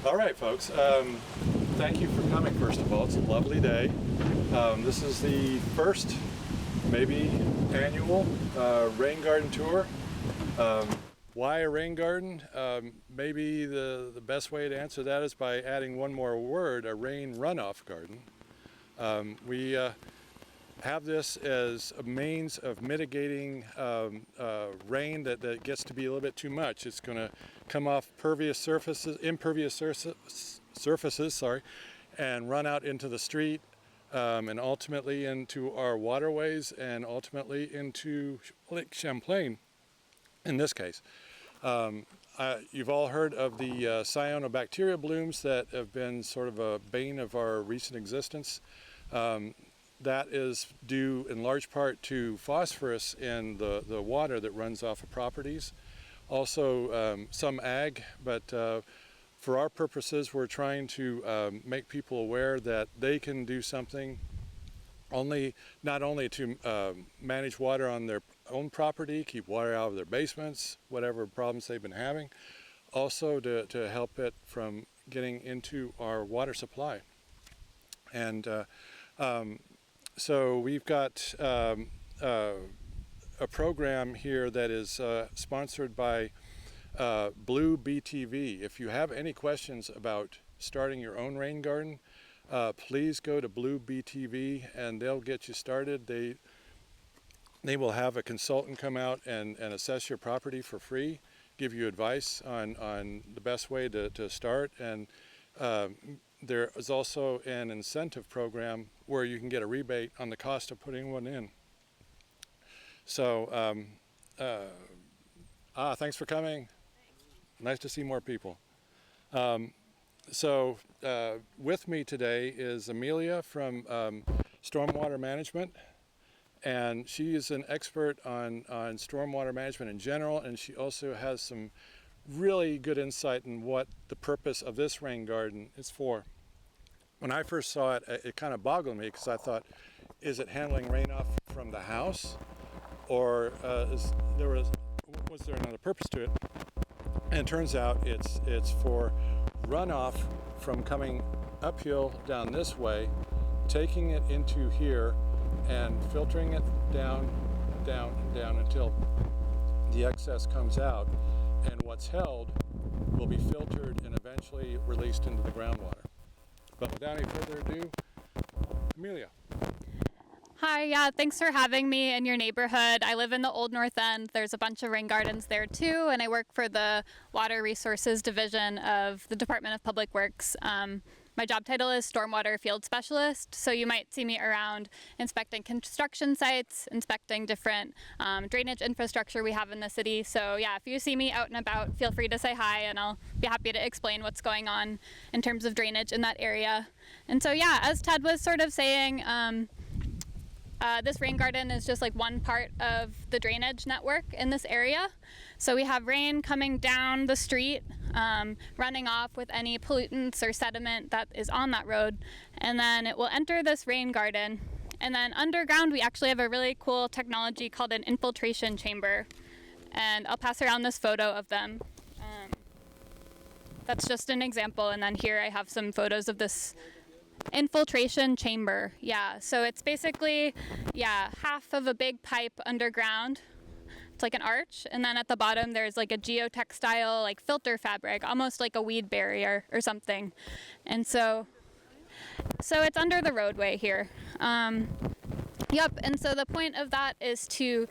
All right, folks. Thank you for coming, first of all. It's a lovely day. This is the first, maybe annual, rain garden tour. Why a rain garden? Maybe the best way to answer that is by adding one more word, a rain runoff garden. We have this as a means of mitigating rain that gets to be a little bit too much. It's going to come off impervious surfaces, and run out into the street, and ultimately into our waterways, and ultimately into Lake Champlain in this case. You've all heard of the cyanobacteria blooms that have been sort of a bane of our recent existence. That is due in large part to phosphorus in the water that runs off of properties. Also some ag, but for our purposes we're trying to make people aware that they can do something not only to manage water on their own property, keep water out of their basements, whatever problems they've been having, also to help it from getting into our water supply. And so we've got a program here that is sponsored by Blue BTV. If you have any questions about starting your own rain garden, please go to Blue BTV and they'll get you started. They will have a consultant come out and assess your property for free, give you advice on the best way to start, and there is also an incentive program where you can get a rebate on the cost of putting one in. So, thanks for coming. Nice to see more people. So with me today is Amelia from Stormwater Management, and she is an expert on stormwater management in general, and she also has some really good insight in what the purpose of this rain garden is for. When I first saw it, it kind of boggled me because I thought, is it handling rain off from the house, or was there another purpose to it? And it turns out it's for runoff from coming uphill down this way, taking it into here and filtering it down until the excess comes out, and what's held will be filtered and eventually released into the groundwater. But without any further ado, Amelia. Hi, yeah, thanks for having me in your neighborhood. I live in the Old North End. There's a bunch of rain gardens there too, and I work for the Water Resources Division of the Department of Public Works. My job title is Stormwater Field Specialist, so you might see me around inspecting construction sites, inspecting different drainage infrastructure we have in the city. So yeah, if you see me out and about, feel free to say hi, and I'll be happy to explain what's going on in terms of drainage in that area. And so yeah, as Ted was sort of saying, this rain garden is just like one part of the drainage network in this area. So we have rain coming down the street, running off with any pollutants or sediment that is on that road, and then it will enter this rain garden. And then underground we actually have a really cool technology called an infiltration chamber, and I'll pass around this photo of them. That's just an example, and then here I have some photos of this infiltration chamber. Yeah, so it's basically half of a big pipe underground. It's like an arch, and then at the bottom there's like a geotextile like filter fabric, almost like a weed barrier or something. And so it's under the roadway here. Yep, and so the point of that is to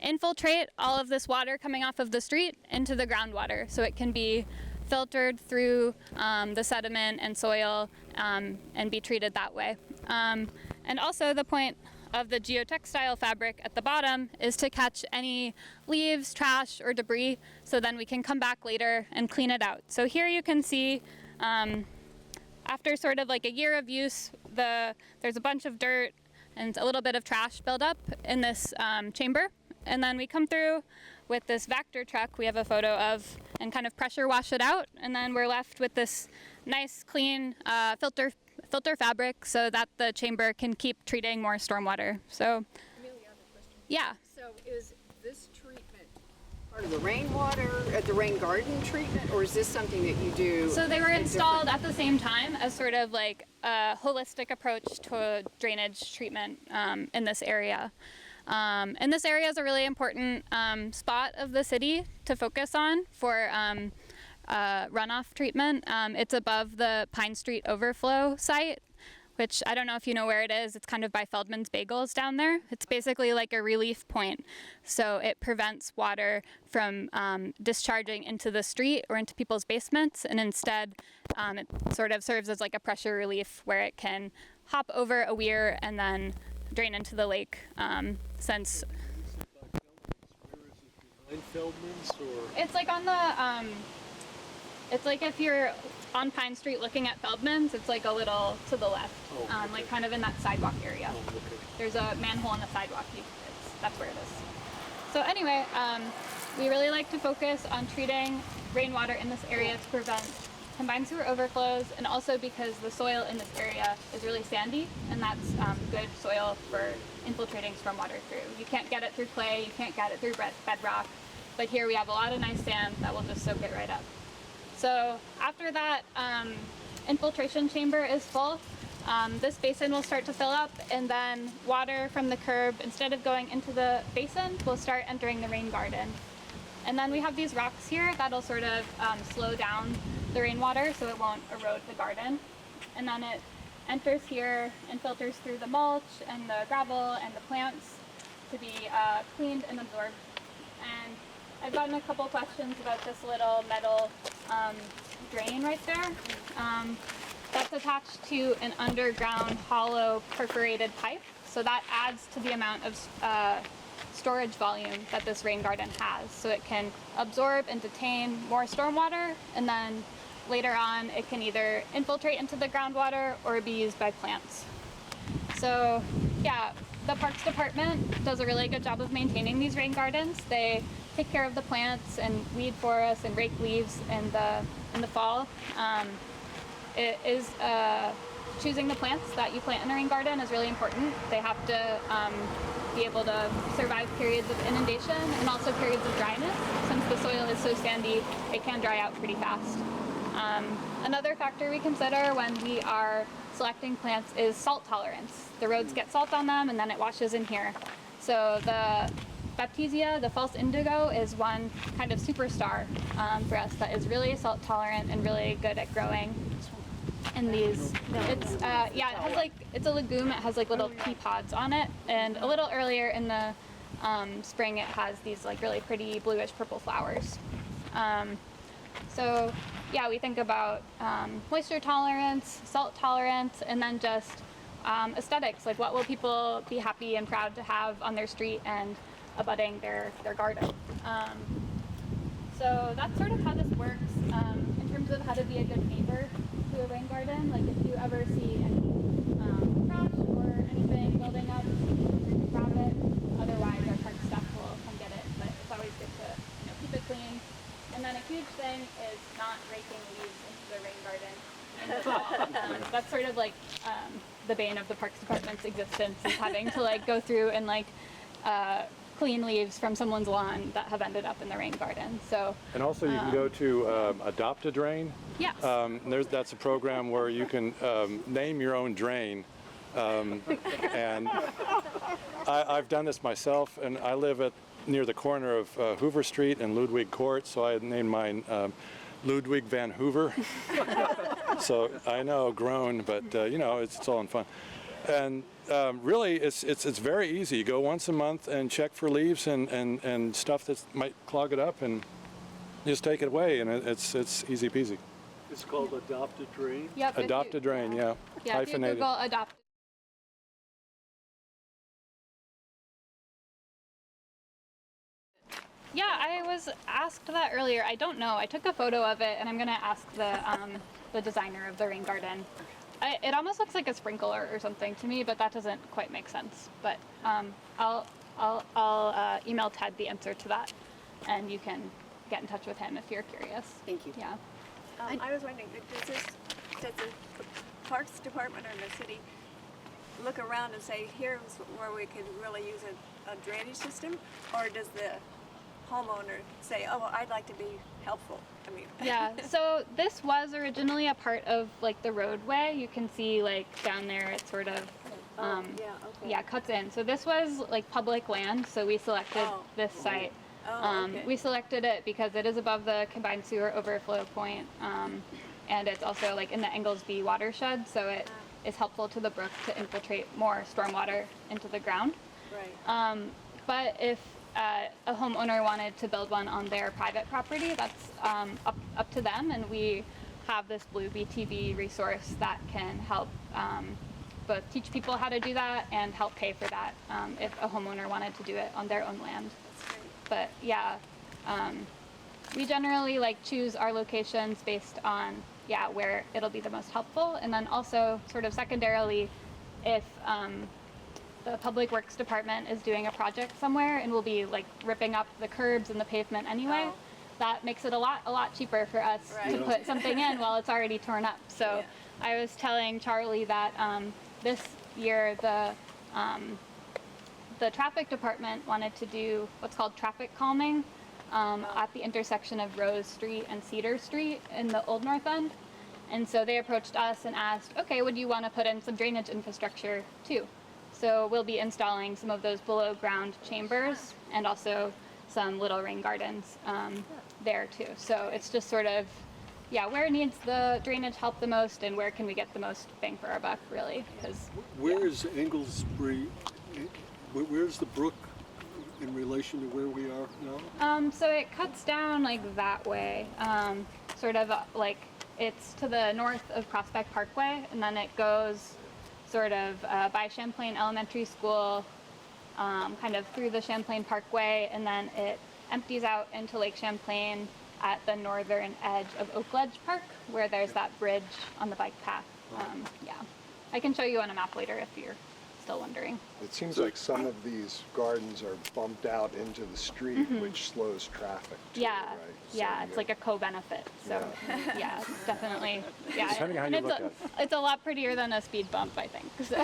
infiltrate all of this water coming off of the street into the groundwater, so it can be filtered through the sediment and soil and be treated that way. And also the point of the geotextile fabric at the bottom is to catch any leaves, trash, or debris, so then we can come back later and clean it out. So here you can see after sort of like a year of use, there's a bunch of dirt and a little bit of trash build up in this chamber. And then we come through with this Vector truck we have a photo of and kind of pressure wash it out, and then we're left with this nice clean filter fabric so that the chamber can keep treating more stormwater. So Amelia, I have a question. Yeah. So is this treatment Part of the rainwater, the rain garden treatment, or is this something that you do? So they were installed at the same time as sort of like a holistic approach to drainage treatment in this area. And this area is a really important spot of the city to focus on for runoff treatment. It's above the Pine Street overflow site, which I don't know if you know where it is. It's kind of by Feldman's Bagels down there. It's basically like a relief point. So it prevents water from discharging into the street or into people's basements. And instead, it sort of serves as like a pressure relief where it can hop over a weir and then drain into the lake. Since Feldman's, or it's like on the, it's like if you're on Pine Street looking at Feldman's, it's like a little to the left, okay. like kind of in that sidewalk area. Oh, okay. There's a manhole in the sidewalk. That's where it is. So anyway, we really like to focus on treating rainwater in this area to prevent combined sewer overflows, and also because the soil in this area is really sandy, and that's good soil for infiltrating stormwater through. You can't get it through clay, you can't get it through bedrock, but here we have a lot of nice sand that will just soak it right up. So after that infiltration chamber is full, this basin will start to fill up, and then water from the curb, instead of going into the basin, will start entering the rain garden. And then we have these rocks here that'll sort of slow down the rainwater so it won't erode the garden. And then it enters here and filters through the mulch and the gravel and the plants to be cleaned and absorbed. And I've gotten a couple questions about this little metal drain right there. That's attached to an underground hollow perforated pipe. So that adds to the amount of storage volume that this rain garden has. So it can absorb and detain more stormwater, and then later on it can either infiltrate into the groundwater or be used by plants. So yeah, the Parks Department does a really good job of maintaining these rain gardens. They take care of the plants and weed for us and rake leaves in the fall. It is choosing the plants that you plant in a rain garden is really important. They have to be able to survive periods of inundation and also periods of dryness. Since the soil is so sandy, it can dry out pretty fast. Another factor we consider when we are selecting plants is salt tolerance. The roads get salt on them and then it washes in here. So the Baptisia, the false indigo, is one kind of superstar for us that is really salt tolerant and really good at growing in these. It's it has like, it's a legume. It has like little pea pods on it, and a little earlier in the spring it has these like really pretty bluish purple flowers. So yeah, we think about moisture tolerance, salt tolerance, and then just aesthetics, like what will people be happy and proud to have on their street and abutting their garden. So that's sort of how this works in terms of how to be a good neighbor to a rain garden. Like if you ever see any trash or anything building up, you can grab it. Otherwise, our park staff will come get it. But it's always good to keep it clean. And then a huge thing is not raking leaves into the rain garden in the fall. That's sort of like the bane of the Parks Department's existence, is having to like go through and like clean leaves from someone's lawn that have ended up in the rain garden. So, And also you can go to Adopt a Drain. yes. That's a program where you can name your own drain. And I've done this myself, and I live near the corner of Hoover Street and Ludwig Court, so I named mine Ludwig Van Hoover. So I know, grown, but it's all in fun. And really, it's very easy. You go once a month and check for leaves and stuff that might clog it up, and just take it away, and it's easy peasy. It's called Adopt a Drain. Yep, Adopt a Drain, yeah. Yeah, if you Hyphenated. Google adopt. Yeah, I was asked that earlier. I don't know. I took a photo of it, and I'm gonna ask the designer of the rain garden. It almost looks like a sprinkler or something to me, but that doesn't quite make sense. But I'll email Ted the answer to that, and you can get in touch with him if you're curious. Thank you. Yeah. I was wondering, does the Parks Department or the city look around and say, here's where we could really use a drainage system? Or does the homeowner say, oh, well, I'd like to be helpful? I mean, Yeah, so this was originally a part of like the roadway. You can see like down there it sort of yeah, okay. yeah, cuts in. So this was like public land, so we selected Oh. this site. Oh, okay. We selected it because it is above the combined sewer overflow point, and it's also like in the Inglesby watershed, so it is helpful to the brook to infiltrate more stormwater into the ground. Right. But if a homeowner wanted to build one on their private property, that's up to them, and we have this Blue BTV resource that can help both teach people how to do that and help pay for that if a homeowner wanted to do it on their own land. That's great. But yeah, we generally like choose our locations based on where it'll be the most helpful, and then also sort of secondarily, if the Public Works Department is doing a project somewhere and will be like ripping up the curbs and the pavement anyway, Oh. that makes it a lot cheaper for us to Right. put something in while it's already torn up. So Yeah. I was telling Charlie that this year the traffic department wanted to do what's called traffic calming at the intersection of Rose Street and Cedar Street in the Old North End. And so they approached us and asked, okay, would you want to put in some drainage infrastructure too? So we'll be installing some of those below ground chambers and also some little rain gardens there too. So it's just sort of, where needs the drainage help the most and where can we get the most bang for our buck, really? Because Where is Inglesby, where's the brook in relation to where we are now? so it cuts down like that way, sort of like it's to the north of Prospect Parkway, and then it goes sort of by Champlain Elementary School, kind of through the Champlain Parkway, and then it empties out into Lake Champlain at the northern edge of Oak Ledge Park, where there's that bridge on the bike path. I can show you on a map later if you're still wondering. It seems like some of these gardens are bumped out into the street, which slows traffic too, Yeah, right? So it's you- like a co-benefit. So it's definitely, Depending on how you it's look a, at it. it's a lot prettier than a speed bump, I think. So.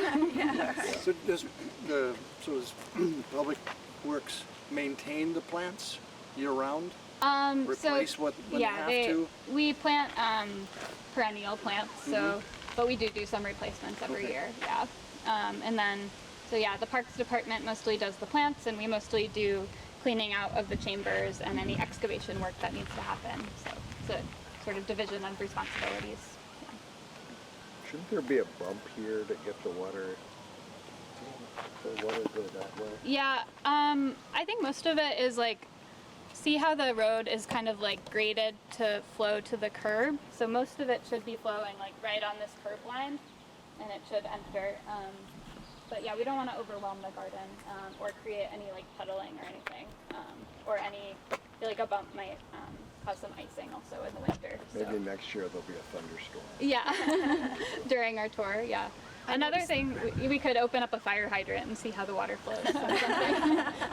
So does Public Works maintain the plants year-round? Replace what when they have to? We plant perennial plants, but we do some replacements every year. Yeah, and then the Parks Department mostly does the plants, and we mostly do cleaning out of the chambers and any excavation work that needs to happen. So it's a sort of division of responsibilities. Shouldn't there be a bump here to get the water go that way? Yeah, I think most of it is like, see how the road is kind of like graded to flow to the curb? So most of it should be flowing like right on this curb line, and it should enter. But we don't want to overwhelm the garden or create any like puddling or anything, or any, like a bump might cause some icing also in the winter. Maybe next year there'll be a thunderstorm. Yeah, during our tour, Another thing, we could open up a fire hydrant and see how the water flows.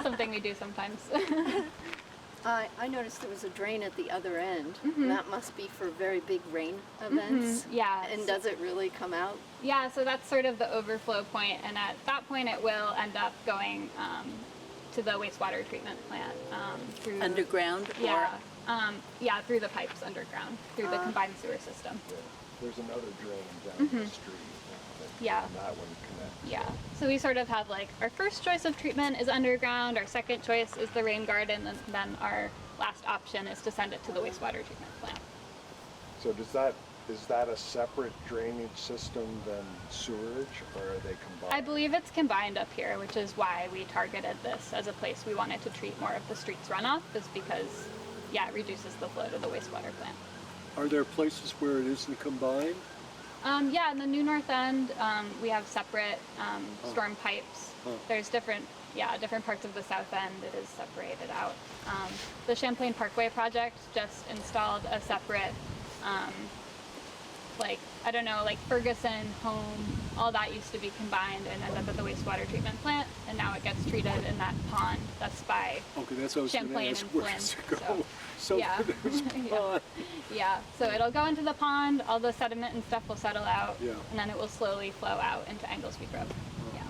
Something we do sometimes. I noticed there was a drain at the other end. That must be for very big rain events. Yeah. And does it really come out? Yeah, so that's sort of the overflow point, and at that point it will end up going to the wastewater treatment plant through Underground? through the pipes underground, through the combined sewer system. Yeah. There's another drain down the street. Yeah. And that one connects. Yeah, so we sort of have like our first choice of treatment is underground, our second choice is the rain garden, and then our last option is to send it to the wastewater treatment plant. So is that a separate drainage system than sewerage, or are they combined? I believe it's combined up here, which is why we targeted this as a place we wanted to treat more of the street's runoff, is because, it reduces the flow to the wastewater plant. Are there places where it isn't combined? In the New North End, we have separate storm pipes. There's different parts of the South End it is separated out. The Champlain Parkway project just installed a separate, Ferguson, Home, all that used to be combined and ended up at the wastewater treatment plant, and now it gets treated in that pond that's by Okay, that's what I was going to Champlain ask. and Where Flynn. does it go? So Yeah. there's pond. So it'll go into the pond, all the sediment and stuff will settle out, Yeah. and then it will slowly flow out into Anglesby Brook. Yeah.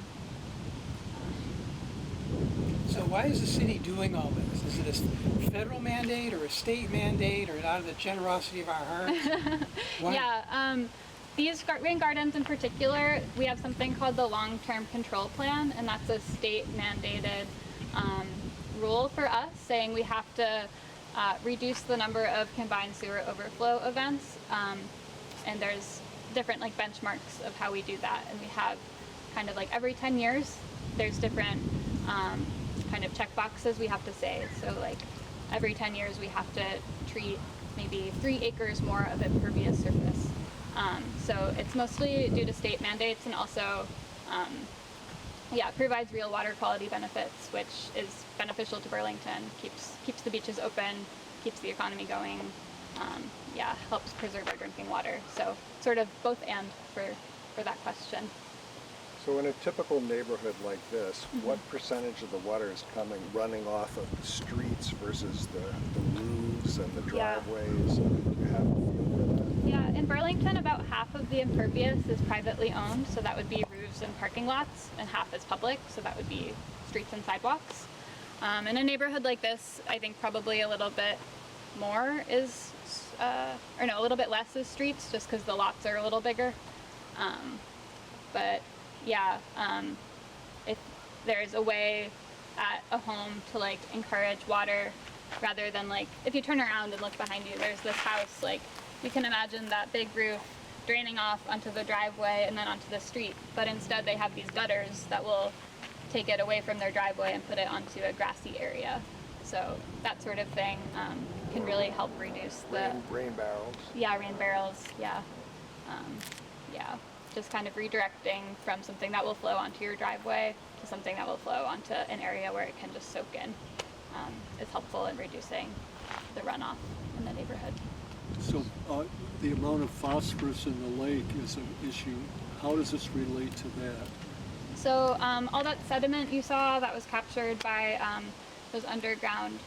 So why is the city doing all this? Is it a federal mandate or a state mandate, or out of the generosity of our hearts? Why? Yeah, these rain gardens in particular, we have something called the long-term control plan, and that's a state-mandated rule for us, saying we have to reduce the number of combined sewer overflow events, and there's different like benchmarks of how we do that, and we have kind of like every 10 years there's different kind of check boxes we have to say. So like every 10 years we have to treat maybe 3 acres more of impervious surface. So it's mostly due to state mandates, and also it provides real water quality benefits, which is beneficial to Burlington, keeps the beaches open, keeps the economy going, helps preserve our drinking water. So sort of both and for that question. So in a typical neighborhood like this, what percentage of the water is running off of the streets versus the roofs and the driveways? Do you have a feel for that? Yeah, in Burlington, about half of the impervious is privately owned, so that would be roofs and parking lots, and half is public, so that would be streets and sidewalks. In a neighborhood like this, I think probably a little bit more is, a little bit less is streets, just because the lots are a little bigger. If there's a way at a home to like encourage water, rather than like, if you turn around and look behind you, there's this house, like you can imagine that big roof draining off onto the driveway and then onto the street, but instead they have these gutters that will take it away from their driveway and put it onto a grassy area. So that sort of thing can really help reduce the rain barrels. Yeah, rain barrels. Yeah, just kind of redirecting from something that will flow onto your driveway to something that will flow onto an area where it can just soak in is helpful in reducing the runoff in the neighborhood. So the amount of phosphorus in the lake is an issue. How does this relate to that? So all that sediment you saw that was captured by those underground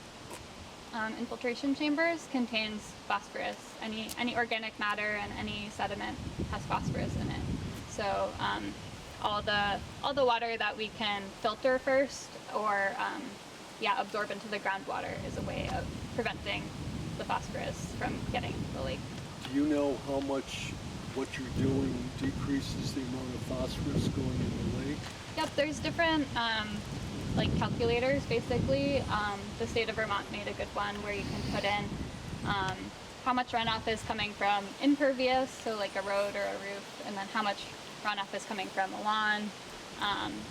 infiltration chambers contains phosphorus. Any organic matter and any sediment has phosphorus in it. So all the water that we can filter first or absorb into the groundwater is a way of preventing the phosphorus from getting into the lake. Do you know how much what you're doing decreases the amount of phosphorus going in the lake? Yep, there's different like calculators basically. The state of Vermont made a good one where you can put in how much runoff is coming from impervious, so like a road or a roof, and then how much runoff is coming from a lawn,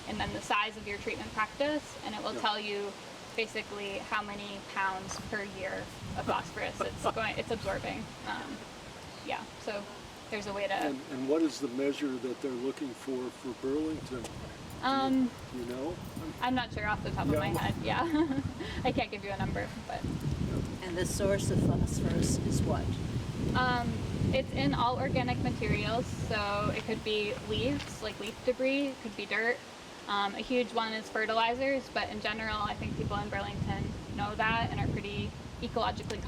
and then the size of your treatment practice, and it will tell you basically how many pounds per year of phosphorus it's absorbing. So there's a way to. And what is the measure that they're looking for Burlington? Do you know? I'm not sure off the top of my head. Yeah, I can't give you a number, but. And the source of phosphorus is what? It's in all organic materials, so it could be leaves, like leaf debris, it could be dirt. A huge one is fertilizers, but in general, I think people in Burlington know that and are pretty ecologically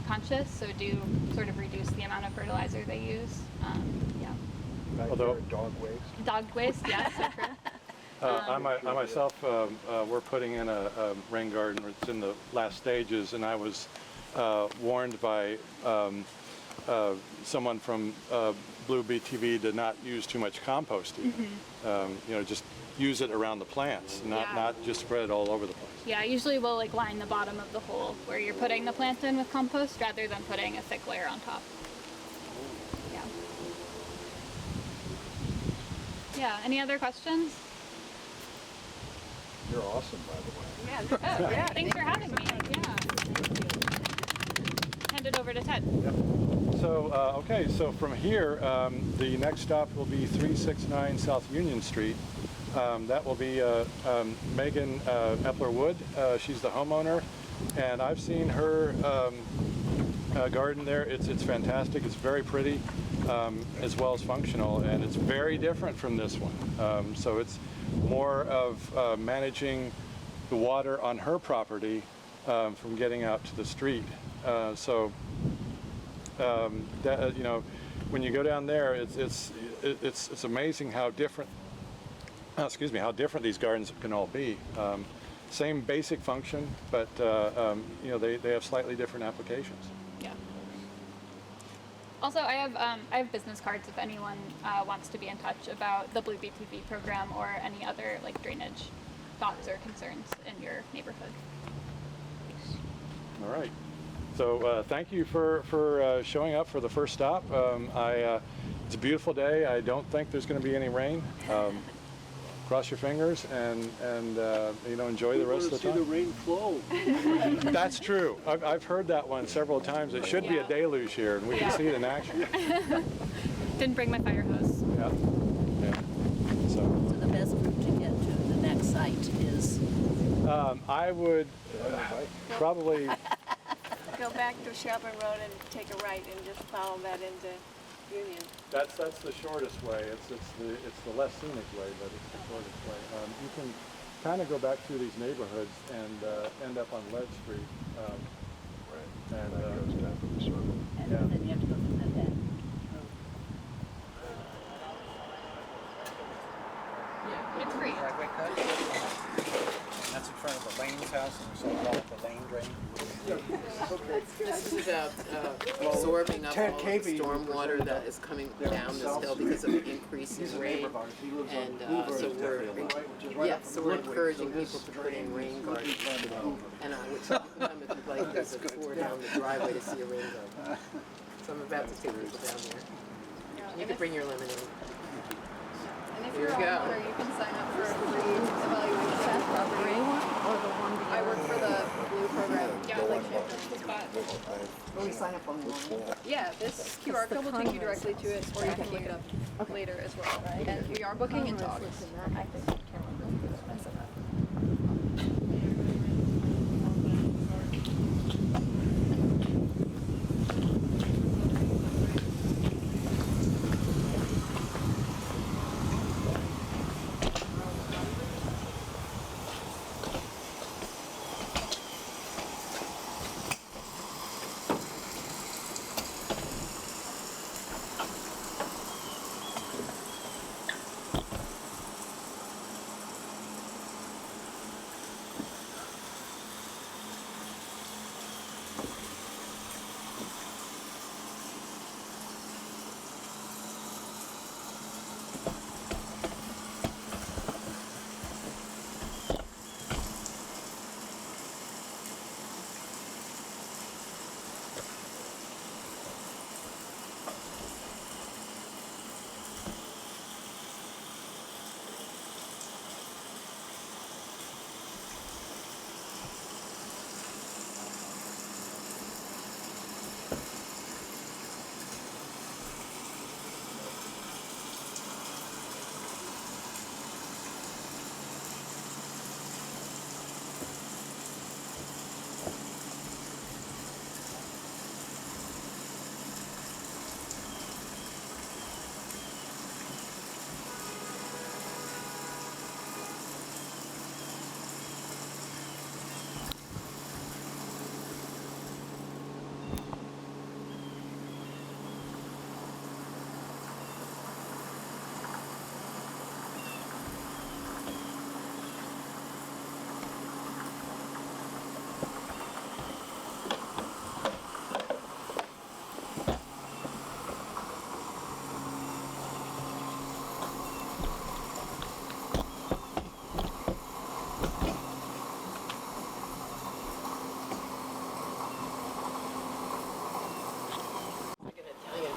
conscious, so do sort of reduce the amount of fertilizer they use. Although dog waste. Dog waste, yes, so true. I myself, we're putting in a rain garden. It's in the last stages, and I was warned by someone from Blue BTV to not use too much compost. Just use it around the plants, not just spread it all over the place. Yeah, usually we'll like line the bottom of the hole where you're putting the plant in with compost rather than putting a thick layer on top. Yeah, any other questions? You're awesome, by the way. Yeah, thanks for having me. Yeah. Hand it over to Ted. Yep. So from here, the next stop will be 369 South Union Street. That will be Megan Epler Wood. She's the homeowner, and I've seen her garden there. It's fantastic. It's very pretty, as well as functional, and it's very different from this one. So it's more of managing the water on her property from getting out to the street. When you go down there, it's amazing how different. How different these gardens can all be. same basic function, but you know, they have slightly different applications. Yeah. Also, I have business cards if anyone wants to be in touch about the Blue BTV program or any other like drainage thoughts or concerns in your neighborhood. All right. So thank you for showing up for the first stop. It's a beautiful day. I don't think there's going to be any rain. Cross your fingers and you know, enjoy the rest of the time. See the rain flow. That's true. I've heard that one several times. It should be a deluge here, and we can see it in action. Didn't bring my fire hose. Yeah. Yeah. So the best route to get to the next site is? I would probably Go back to Shelburne Road and take a right and just follow that into Union. That's the shortest way. It's the less scenic way, but it's the shortest way. You can kind of go back through these neighborhoods and end up on Lead Street. Right. And That goes down to the circle. And Yeah. then you have to go through that bend. It's free. Driveway cut. That's in front of the Lane's house, and so call it the Lane drain. This is about absorbing up Ted all the Cavey stormwater that is coming down this hill because of the increase in rain. And so we're encouraging people to put in rain gardens. And I would come if you'd like there's a tour down the driveway to see a rain garden. So I'm about to take people down there. And you can bring your lemonade. And if Here you're a we go. homeowner, you can sign up for a free evaluation of property. I work for the Blue program. Yeah, like that's the spot. We sign up online. Yeah, this QR code will take you directly to it, or you can look it up later as well. And we are booking into August.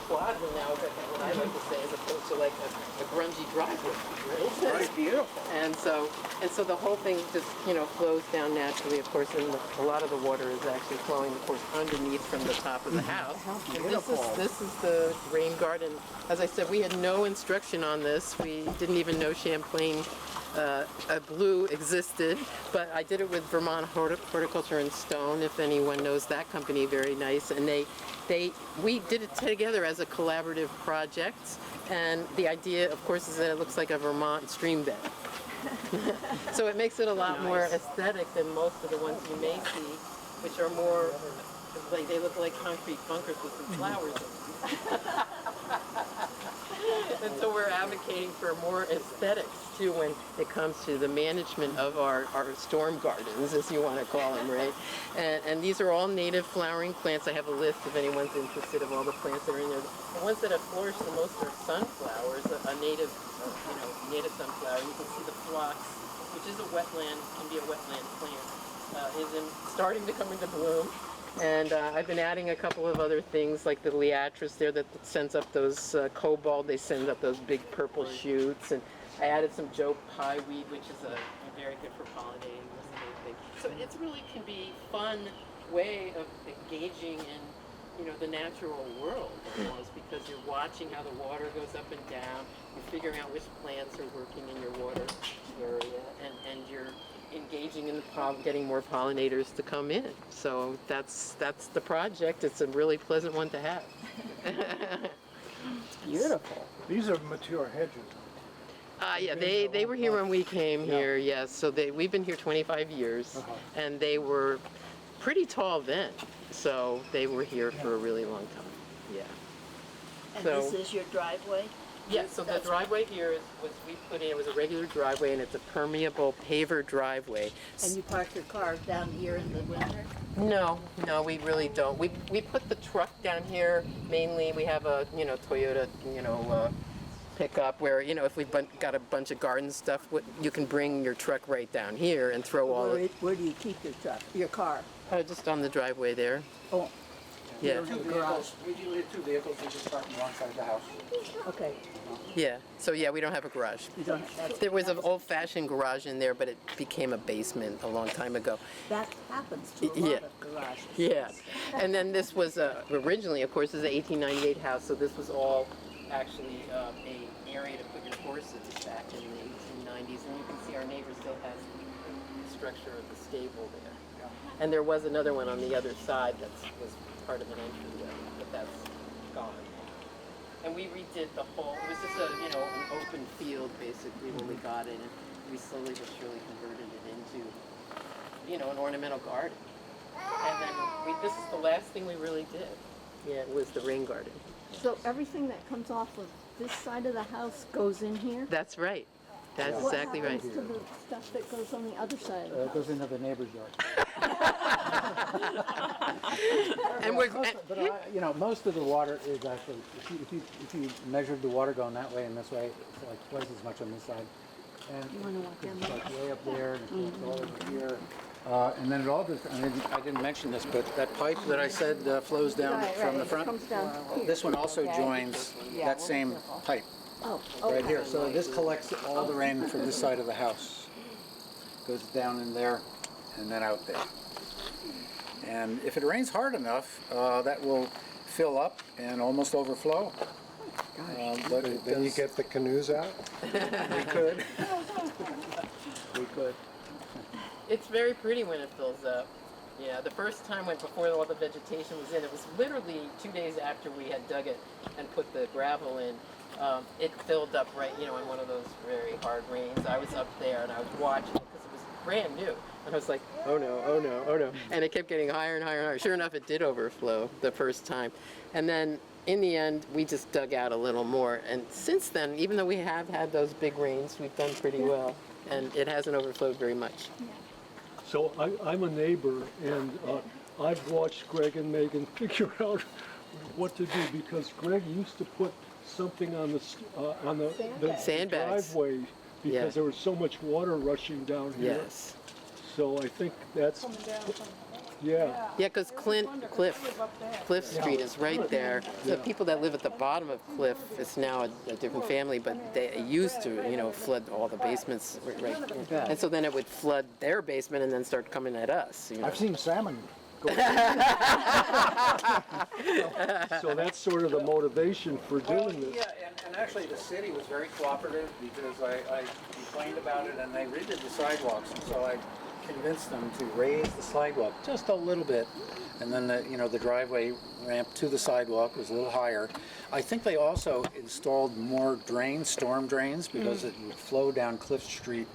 Quadrant now, is what I like to say, as opposed to like a grungy driveway, right? Right, beautiful. And so the whole thing just, you know, flows down naturally, of course, and a lot of the water is actually flowing, of course, underneath from the top of the house. And this is the rain garden. As I said, we had no instruction on this. We didn't even know Champlain Blue existed, but I did it with Vermont Horticulture and Stone, if anyone knows that company, very nice. And we did it together as a collaborative project. And the idea, of course, is that it looks like a Vermont stream bed. So it makes it a lot more aesthetic than most of the ones you may see, which are more, like they look like concrete bunkers with some flowers in them. And so we're advocating advocating for more aesthetics too when it comes to the management of our storm gardens, as you want to call them, right? And these are all native flowering plants. I have a list if anyone's interested of all the plants that are in there. The ones that have flourished the most are sunflowers, a native, native sunflower. You can see the phlox, which is a wetland, can be a wetland plant, is starting to come into bloom. And I've been adding a couple of other things like the liatris there that sends up those cobalt. They send up those big purple shoots. And I added some Joe Pye weed, which is a very good for pollinating this kind of thing. So it really can be fun way of engaging in, the natural world almost, because you're watching how the water goes up and down. You're figuring out which plants are working in your water area, and you're engaging in getting more pollinators to come in. So that's the project. It's a really pleasant one to have. Beautiful. These are mature hedges. Yeah, they were here when we came here, yes. So we've been here 25 years, and they were pretty tall then. So they were here for a really long time, yeah. And So- this is your driveway? Yeah, so the driveway here it was a regular driveway, and it's a permeable paver driveway. And you park your car down here in the winter? No, we really don't. We put the truck down here mainly. We have a Toyota pickup where if we've got a bunch of garden stuff, you can bring your truck right down here and throw all Where do you keep your car? just on the driveway there. Oh, Yeah, Two vehicles, we usually have two vehicles, we just park alongside the house. okay. yeah. So yeah, we don't have a garage. You don't, There was an old-fashioned garage in there, but it became a basement a long time ago. that happens to a Yeah. lot of garages. Yeah, and then this was originally, of course, this is an 1898 house, so this was all actually a area to put your horses back in the 1890s, and you can see our neighbor still has the structure of the stable there. And there was another one on the other side that was part of an entryway, but that's gone. And we redid the whole, it was just an open field basically when we got it, and we slowly but surely converted it into, an ornamental garden. And then this is the last thing we really did. Yeah, it was the rain garden. So everything that comes off of this side of the house goes in here? That's right. That's exactly right. What happens to the stuff that goes on the other side of the house? It goes into the neighbor's yard. And we're, But most of the water is actually, if you measured the water going that way and this way, it's like twice as much on this side. And You wanna walk down it's there? like way up there, and it's all over here. And then it all just, I didn't mention this, but that pipe that I said flows down from the front, Comes down here. this one also joins that same pipe Oh, right here. So this collects all the rain from this side of the house. Goes down in there and then out there. And if it rains hard enough, that will fill up and almost overflow. But it Then you does- get the canoes out? we could. We could. it's very pretty when it fills up. Yeah, the first time before all the vegetation was in, it was literally 2 days after we had dug it and put the gravel in. It filled up right, on one of those very hard rains. I was up there and I was watching it because it was brand new. And I was like, oh no, oh no, oh no. And it kept getting higher and higher and higher. Sure enough, it did overflow the first time. And then in the end, we just dug out a little more. And since then, even though we have had those big rains, we've done pretty well. And it hasn't overflowed very much. So I'm a neighbor, and I've watched Greg and Megan figure out what to do, because Greg used to put something on the Sandbags. driveway because Yeah. there was so much water rushing down here. Yes. So I think that's, yeah. Yeah, because Cliff Street is right there. The people that live at the bottom of Cliff, it's now a different family, but they used to, flood all the basements right. And so then it would flood their basement and then start coming at us. I've seen salmon go. So that's sort of the motivation for doing this. Yeah, and actually the city was very cooperative because I complained about it and they redid the sidewalks, and so I convinced them to raise the sidewalk just a little bit, and then the driveway ramp to the sidewalk was a little higher. I think they also installed more storm drains, because it would flow down Cliff Street.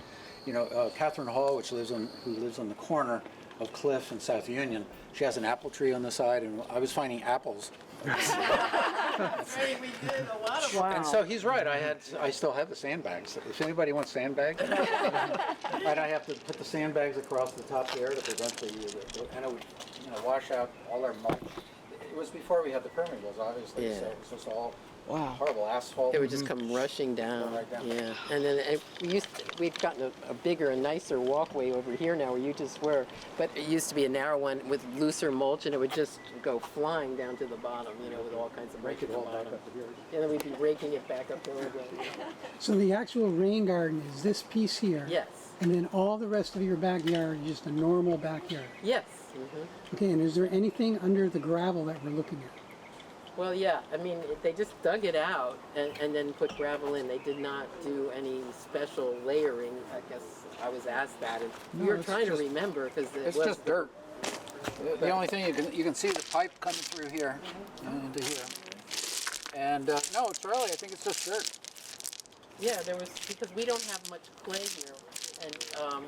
Catherine Hall, who lives on the corner, of Cliff in South Union. She has an apple tree on the side, and I was finding apples. Right, we did a lot of And so he's right. I still have the sandbags. If anybody wants sandbags, and I have to put the sandbags across the top there to prevent and it would, wash out all our mulch. It was before we had the permeables, obviously. Yeah. So it was just all horrible asphalt. It would just come rushing down. Right down. Yeah, and then we've gotten a bigger and nicer walkway over here now where you just were. But it used to be a narrow one with looser mulch, and it would just go flying down to the bottom, with all kinds of mulch at the bottom. And then we'd be raking it back up there again. So the actual rain garden is this piece here? Yes. And then all the rest of your backyard is just a normal backyard? Yes. Okay, and is there anything under the gravel that we're looking at? Well, yeah, I mean, they just dug it out and then put gravel in. They did not do any special layering. I guess I was asked that, and we were trying to remember because It's just dirt. The only thing you can see the pipe coming through here into here. And no, it's really, I think it's just dirt. Yeah, there was, because we don't have much clay here, and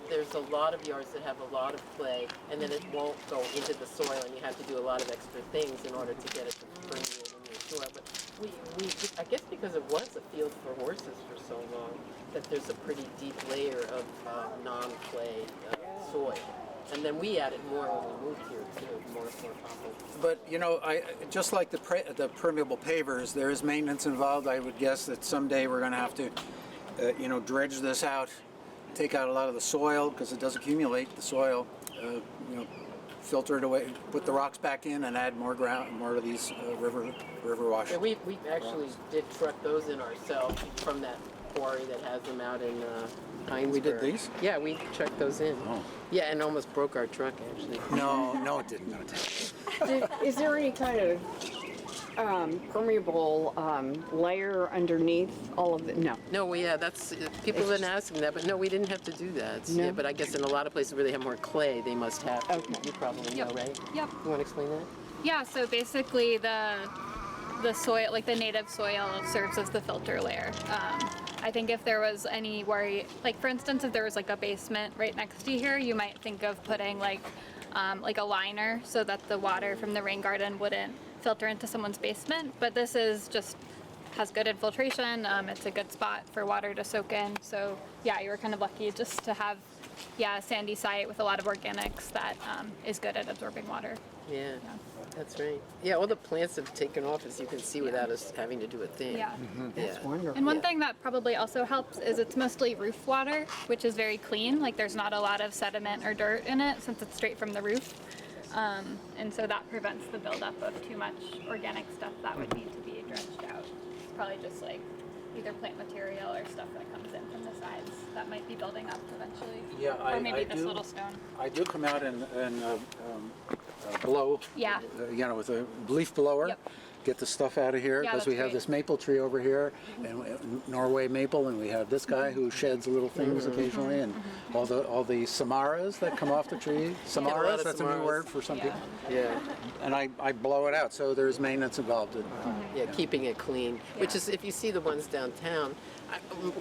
there's a lot of yards that have a lot of clay, and then it won't go into the soil, and you have to do a lot of extra things in order to get it to permeate in your soil. But I guess because it was a field for horses for so long, that there's a pretty deep layer of non-clay soil. And then we added more when we moved here too, more compost. But I just like the permeable pavers, there is maintenance involved. I would guess that someday we're going to have to, dredge this out, take out a lot of the soil because it does accumulate the soil. Filter it away, put the rocks back in, and add more of these river wash. Yeah, we actually did truck those in ourselves from that quarry that has them out in Heinsberg. We did these? Yeah, we trucked those in. Oh. Yeah, and almost broke our truck actually. No, it didn't. Is there any kind of permeable layer underneath all of it? No. No, that's people have been asking that, but no, we didn't have to do that. No? Yeah, but I guess in a lot of places where they have more clay, they must have. Okay. You probably know, right? Yep. You want to explain that? Yeah, so basically the soil, like the native soil, serves as the filter layer. I think if there was any worry, like for instance, if there was like a basement right next to here, you might think of putting like a liner so that the water from the rain garden wouldn't filter into someone's basement. But this is just has good infiltration. It's a good spot for water to soak in. So yeah, you were kind of lucky just to have a sandy site with a lot of organics that is good at absorbing water. Yeah, that's right. Yeah, all the plants have taken off, as you can see, without us having to do a thing. Yeah. That's wonderful. And one thing that probably also helps is it's mostly roof water, which is very clean. Like there's not a lot of sediment or dirt in it since it's straight from the roof. And so that prevents the buildup of too much organic stuff that would need to be dredged out. It's probably just like either plant material or stuff that comes in from the sides that might be building up eventually. Yeah, or maybe this little stone. I do come out and blow. Yeah. With a leaf blower. Yep. Get the stuff out of here Yeah, because that's we have great. this maple tree over here, and Norway maple, and we have this guy who sheds little things occasionally, and all the samaras that come off the tree. Samaras, that's a new word for some people. Yeah. And I blow it out, so there's maintenance involved in it. Yeah, keeping it clean. Which is, if you see the ones downtown,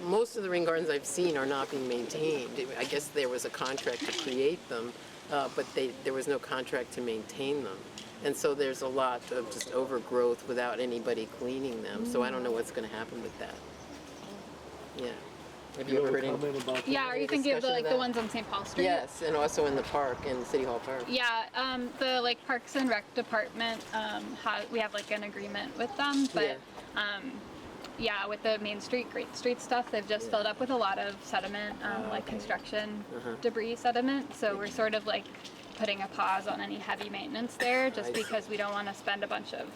most of the rain gardens I've seen are not being maintained. I guess there was a contract to create them, but there was no contract to maintain them. And so there's a lot of just overgrowth without anybody cleaning them. So I don't know what's going to happen with that. Yeah. Have you ever heard any? Yeah, are you thinking of discussion of the that? ones on St. Paul Street? Yes, and also in the park, in City Hall Park. Yeah, the Parks and Rec department, we have like an agreement with them, but with the Main Street, Great Street stuff, they've just filled up with a lot of sediment, like construction debris sediment. So we're sort of like putting a pause on any heavy maintenance there, just because we don't want to spend a bunch of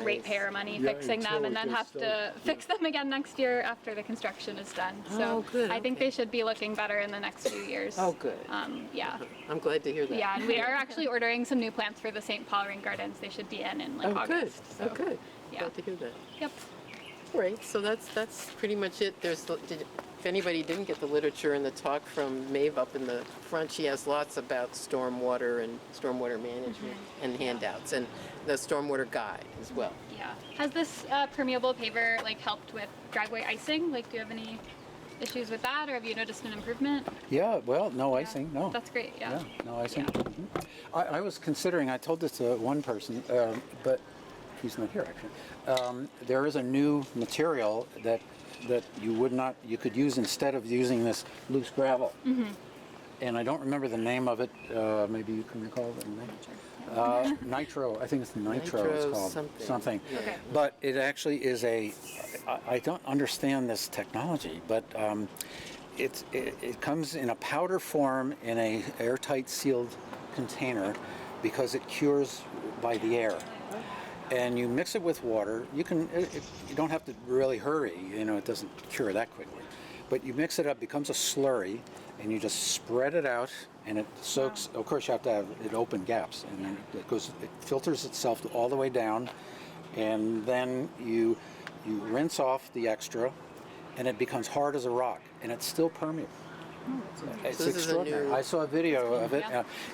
ratepayer money fixing them and then have to fix them again next year after the construction is done. So I think they should be looking better in the next few years. Oh, good. Yeah. I'm glad to hear that. Yeah, and we are actually ordering some new plants for the St. Paul Rain Gardens. They should be in like August. Good. So, Good. Yeah. Glad to hear that. Yep. All right, so that's pretty much it. If anybody didn't get the literature and the talk from Maeve up in the front, she has lots about stormwater and stormwater management and handouts, and the stormwater guide as well. Yeah. Has this permeable paver like helped with driveway icing? Like, do you have any issues with that, or have you noticed an improvement? Yeah, well, no icing, no. That's great, yeah. No icing. Yeah. I was considering, I told this to one person, but he's not here actually. There is a new material that you could use instead of using this loose gravel. And I don't remember the name of it. Maybe you can recall the name. Nitro, I think it's nitro it's called. Something. Okay. But it actually is I don't understand this technology, but it comes in a powder form in a airtight sealed container because it cures by the air. And you mix it with water. You don't have to really hurry. It doesn't cure that quickly. But you mix it up, becomes a slurry, and you just spread it out, and it soaks. Of course, you have to have it open gaps, and then it filters itself all the way down, and then you rinse off the extra, and it becomes hard as a rock, and it's still permeable. It's So this is a extraordinary. new- I saw a video of it.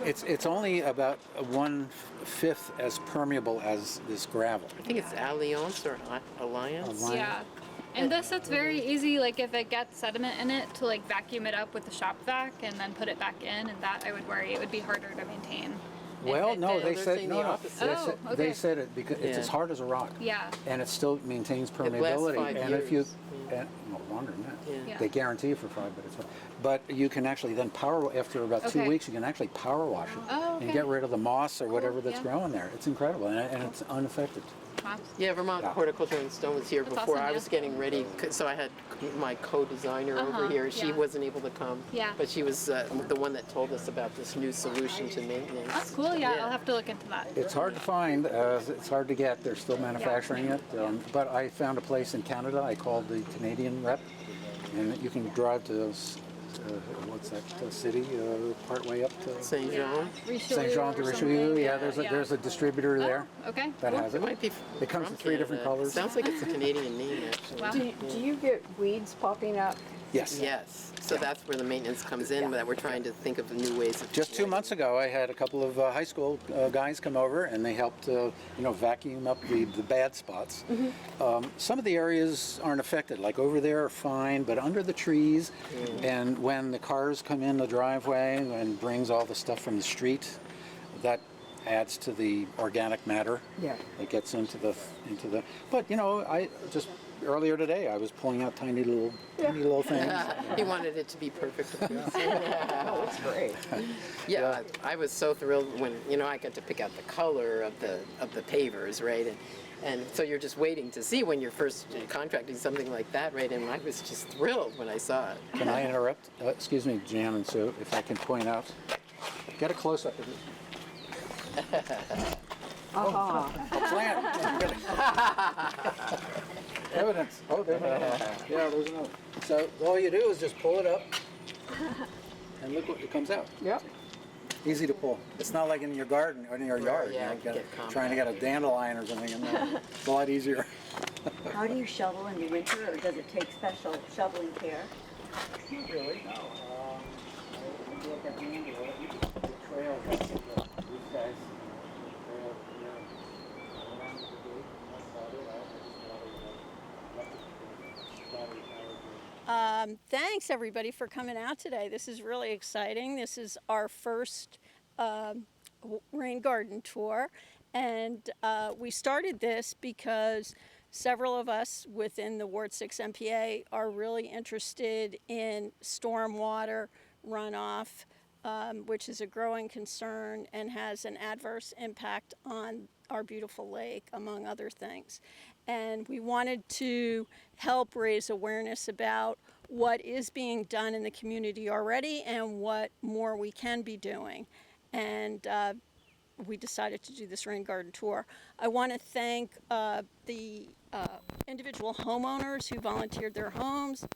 It's only about 1/5 as permeable as this gravel. I think it's Alliance or Alliance. Yeah. And this, it's very easy, like if it gets sediment in it, to like vacuum it up with the shop vac and then put it back in, and that I would worry it would be harder to maintain. Well, no, they they're said saying no. the No. opposite. Oh, okay. They said it because it's Yeah. as hard as a rock. Yeah. And it still maintains lasts permeability. 5 And if you, years. no longer than that. Yeah. They guarantee it for 5, but it's. But you can actually then after about 2 Okay. weeks, you can actually power wash it Oh, and okay. get rid of the moss or whatever that's yeah. growing there. It's incredible, and it's unaffected. Wow. Yeah, Vermont Yeah. Horticulture and Stone was here That's before. awesome, I yeah. was getting ready, so I had my co-designer over here. She yeah. wasn't able to come, Yeah. but she was the one that told us about this new solution to maintenance. That's cool, yeah, I'll have to look into that. It's hard to find. It's hard to get. They're still manufacturing it. But I found a place in Canada. I called the Canadian rep, and you can drive to what's that city? Part way up to Saint Jean. Saint Jean de Richelieu. Yeah, there's a distributor there Okay. that has it. It might be. It comes from in 3 different Canada. colors. Sounds like it's a Canadian name, actually. Wow. Do you get weeds popping up? Yes. Yes. So that's where the maintenance comes in. That we're trying to think of new ways of. Just 2 months ago, I had a couple of high school guys come over, and they helped, vacuum up the bad spots. Some of the areas aren't affected, like over there are fine, but under the trees, and when the cars come in the driveway and brings all the stuff from the street, that adds to the organic matter. Yeah. It gets into the. But I just. Earlier today, I was pulling out tiny little things. He wanted it to be perfect. Oh, it's great. Yeah, I was so thrilled when I got to pick out the color of the pavers, right? And so you're just waiting to see when you're first contracting something like that, right? And I was just thrilled when I saw it. Can I interrupt? Excuse me, Jan and Sue, if I can point out. Get a close up of it. A plant. Evidence. Oh, there. Yeah, there's another. So all you do is just pull it up, and look what it comes out. Yep. Easy to pull. It's not like in your garden or in your yard. yeah, You know, get trying to get a dandelion or something in there. It's a lot easier. How do you shovel in the winter, or does it take special shoveling care? Not really. No. The trail. These guys. Thanks everybody for coming out today. This is really exciting. This is our first rain garden tour, and we started this because several of us within the Ward 6 MPA are really interested in stormwater runoff, which is a growing concern and has an adverse impact on our beautiful lake, among other things. And we wanted to help raise awareness about what is being done in the community already and what more we can be doing. And we decided to do this rain garden tour. I want to thank the individual homeowners who volunteered their homes,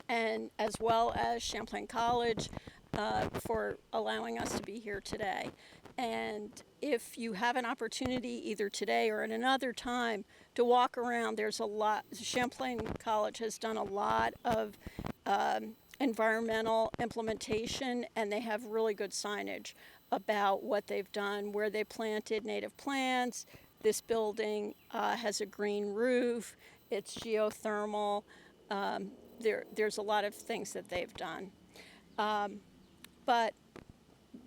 and as well as Champlain College for allowing us to be here today. And if you have an opportunity either today or at another time to walk around, there's a lot. Champlain College has done a lot of environmental implementation, and they have really good signage about what they've done, where they planted native plants. This building has a green roof. It's geothermal. there's a lot of things that they've done. But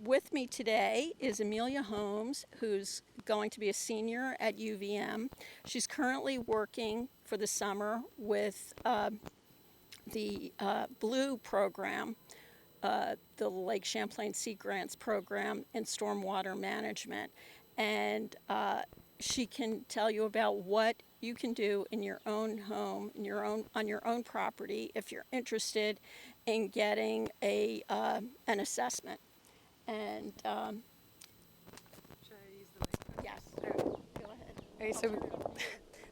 with me today is Amelia Holmes, who's going to be a senior at UVM. She's currently working for the summer with the Blue program, the Lake Champlain Sea Grants program in stormwater management. And she can tell you about what you can do in your own home, on your own property, if you're interested in getting an assessment. And should I use the mic? Yes, go ahead. Okay, so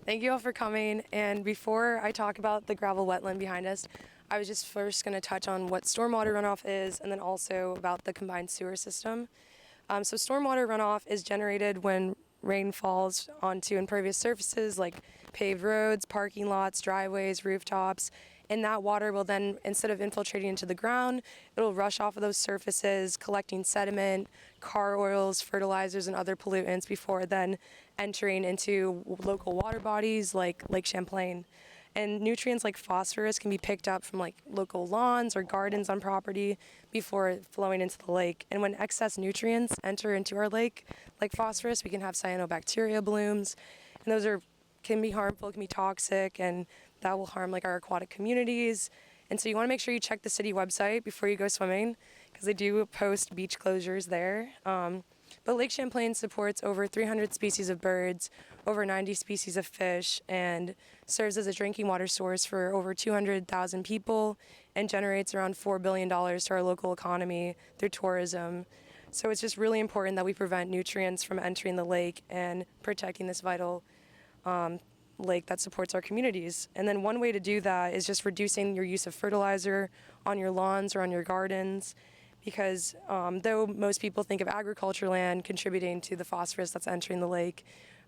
thank you all for coming. And before I talk about the gravel wetland behind us, I was just first going to touch on what stormwater runoff is, and then also about the combined sewer system. So stormwater runoff is generated when rain falls onto impervious surfaces like paved roads, parking lots, driveways, rooftops, and that water will then, instead of infiltrating into the ground, it'll rush off of those surfaces, collecting sediment, car oils, fertilizers, and other pollutants before then entering into local water bodies like Lake Champlain. And nutrients like phosphorus can be picked up from like local lawns or gardens on property before flowing into the lake. And when excess nutrients enter into our lake, like phosphorus, we can have cyanobacteria blooms, and those can be harmful, can be toxic, and that will harm like our aquatic communities. And so you want to make sure you check the city website before you go swimming, because they do post beach closures there. But Lake Champlain supports over 300 species of birds, over 90 species of fish, and serves as a drinking water source for over 200,000 people and generates around $4 billion to our local economy through tourism. So it's just really important that we prevent nutrients from entering the lake and protecting this vital lake that supports our communities. And then one way to do that is just reducing your use of fertilizer on your lawns or on your gardens, because though most people think of agriculture land contributing to the phosphorus that's entering the lake,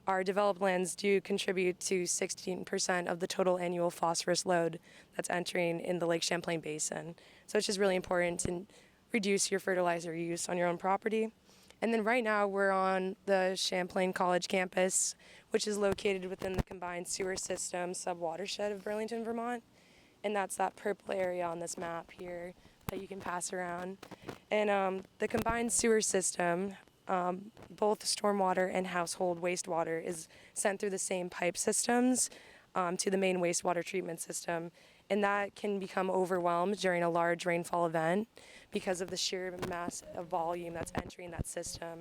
our developed lands do contribute to 16% of the total annual phosphorus load that's entering in the Lake Champlain Basin. So it's just really important to reduce your fertilizer use on your own property. And then right now we're on the Champlain College campus, which is located within the combined sewer system subwatershed of Burlington, Vermont. And that's that purple area on this map here that you can pass around. And the combined sewer system, both stormwater and household wastewater, is sent through the same pipe systems to the main wastewater treatment system. And that can become overwhelmed during a large rainfall event because of the sheer mass of volume that's entering that system.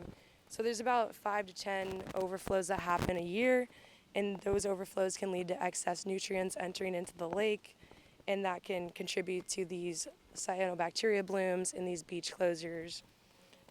So there's about 5 to 10 overflows that happen a year, and those overflows can lead to excess nutrients entering into the lake, and that can contribute to these cyanobacteria blooms and these beach closures.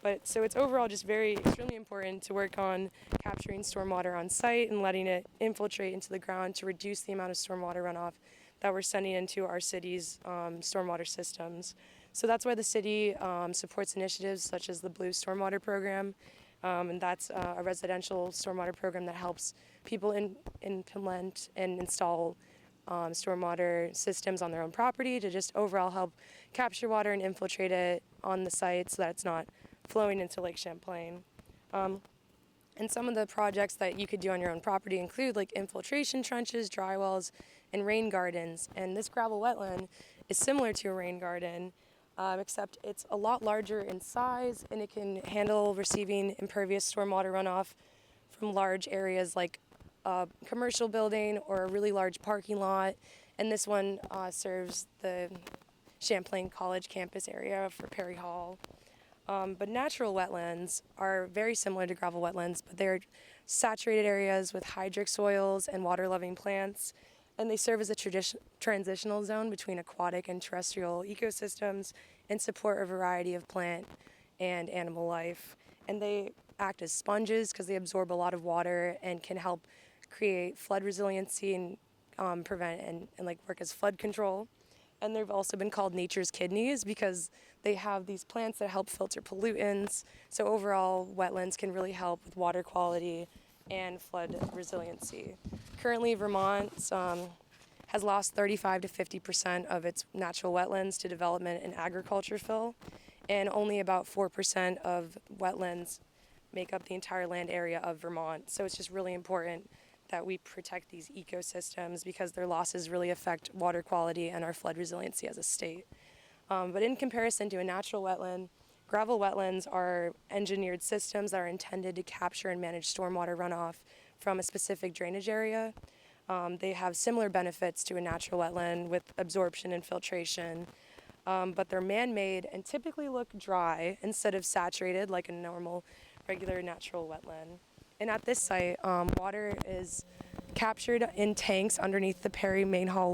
But so it's overall just extremely important to work on capturing stormwater on site and letting it infiltrate into the ground to reduce the amount of stormwater runoff that we're sending into our city's stormwater systems. So that's why the city supports initiatives such as the Blue Stormwater program, and that's a residential stormwater program that helps people implement and install stormwater systems on their own property to just overall help capture water and infiltrate it on the site so that it's not flowing into Lake Champlain. And some of the projects that you could do on your own property include like infiltration trenches, dry wells, and rain gardens. And this gravel wetland is similar to a rain garden, except it's a lot larger in size, and it can handle receiving impervious stormwater runoff from large areas like a commercial building or a really large parking lot. And this one serves the Champlain College campus area for Perry Hall. But natural wetlands are very similar to gravel wetlands, but they're saturated areas with hydric soils and water-loving plants, and they serve as a transitional zone between aquatic and terrestrial ecosystems and support a variety of plant and animal life. And they act as sponges because they absorb a lot of water and can help create flood resiliency and prevent and like work as flood control. And they've also been called nature's kidneys because they have these plants that help filter pollutants. So overall, wetlands can really help with water quality and flood resiliency. Currently, Vermont has lost 35 to 50% of its natural wetlands to development and agriculture fill, and only about 4% of wetlands make up the entire land area of Vermont. So it's just really important that we protect these ecosystems because their losses really affect water quality and our flood resiliency as a state. But in comparison to a natural wetland, gravel wetlands are engineered systems that are intended to capture and manage stormwater runoff from a specific drainage area. They have similar benefits to a natural wetland with absorption and filtration, but they're man-made and typically look dry instead of saturated like a normal, regular natural wetland. And at this site, water is captured in tanks underneath the Perry Main Hall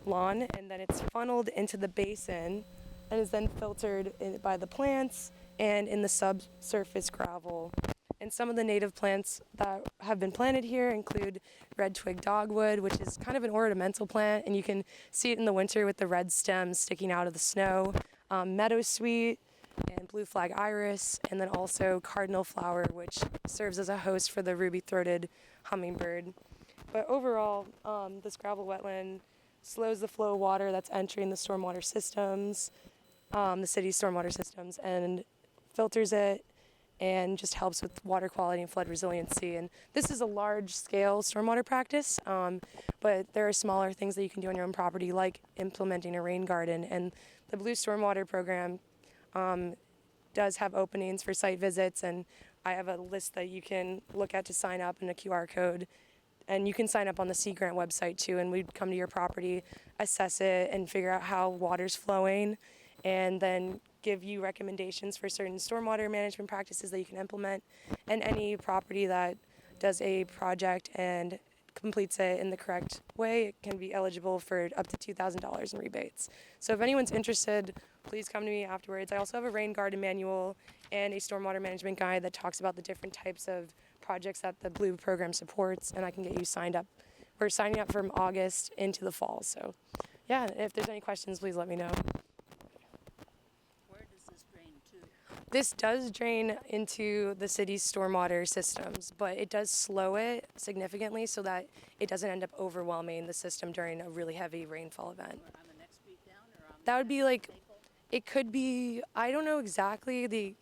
lawn, and then it's funneled into the basin and is then filtered by the plants and in the subsurface gravel. And some of the native plants that have been planted here include red twig dogwood, which is kind of an ornamental plant, and you can see it in the winter with the red stems sticking out of the snow, meadowsweet, and blue flag iris, and then also cardinal flower, which serves as a host for the ruby-throated hummingbird. But overall, this gravel wetland slows the flow of water that's entering the stormwater systems, the city's stormwater systems, and filters it, and just helps with water quality and flood resiliency. And this is a large-scale stormwater practice, but there are smaller things that you can do on your own property, like implementing a rain garden. And the Blue Stormwater program does have openings for site visits, and I have a list that you can look at to sign up and a QR code. And you can sign up on the Sea Grant website too, and we'd come to your property, assess it, and figure out how water's flowing, and then give you recommendations for certain stormwater management practices that you can implement. And any property that does a project and completes it in the correct way, it can be eligible for up to $2,000 in rebates. So if anyone's interested, please come to me afterwards. I also have a rain garden manual and a stormwater management guide that talks about the different types of projects that the Blue program supports, and I can get you signed up. We're signing up from August into the fall. So yeah, if there's any questions, please let me know. Where does this drain to? This does drain into the city's stormwater systems, but it does slow it significantly so that it doesn't end up overwhelming the system during a really heavy rainfall event. On the next street down or on That would be like, it could be, I don't know exactly the.